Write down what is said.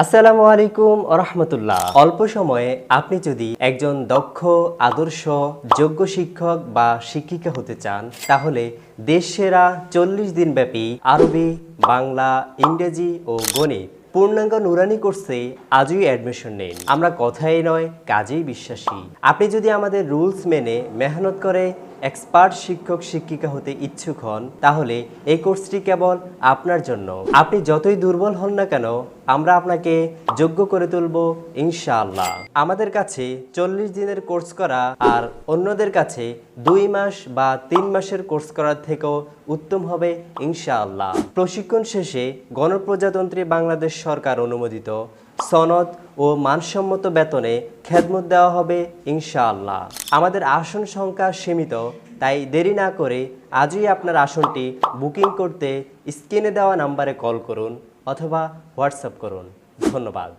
আসসালামু আলাইকুম ওয়া রাহমাতুল্লাহ। অল্প সময়ে আপনি যদি একজন দক্ষ, আদর্শ, যোগ্য শিক্ষক বা শিক্ষিকা হতে চান, তাহলে দেশসেরা 40 দিনব্যাপী আরবি, বাংলা, ইংরেজি ও গণিত পূর্ণাঙ্গ নুরানি কোর্সে আজই অ্যাডমিশন নিন। আমরা কথাই নয়, কাজেই বিশ্বাসী। আপনি যদি আমাদের রুলস মেনে মেহনত করে এক্সপার্ট শিক্ষক শিক্ষিকা হতে ইচ্ছুক হন, তাহলে এই কোর্সটি কেবল আপনার জন্য। আপনি যতই দুর্বল হন না কেন, আমরা আপনাকে যোগ্য করে তুলব ইনশাআল্লাহ। আমাদের কাছে 40 দিনের কোর্স করা আর অন্যদের কাছে 2 মাস বা 3 মাসের কোর্স করার থেকেও উত্তম হবে ইনশাআল্লাহ। প্রশিক্ষণ শেষে গণপ্রজাতন্ত্রী বাংলাদেশ সরকার অনুমোদিত সনদ ও মানসম্মত বেতনে খেদমত দেওয়া হবে ইনশাআল্লাহ। আমাদের আসন সংখ্যা সীমিত, তাই দেরি না করে আজই আপনার আসনটি বুকিং করতে স্ক্রিনে দেওয়া নাম্বারে কল করুন অথবা হোয়াটসঅ্যাপ করুন। ধন্যবাদ।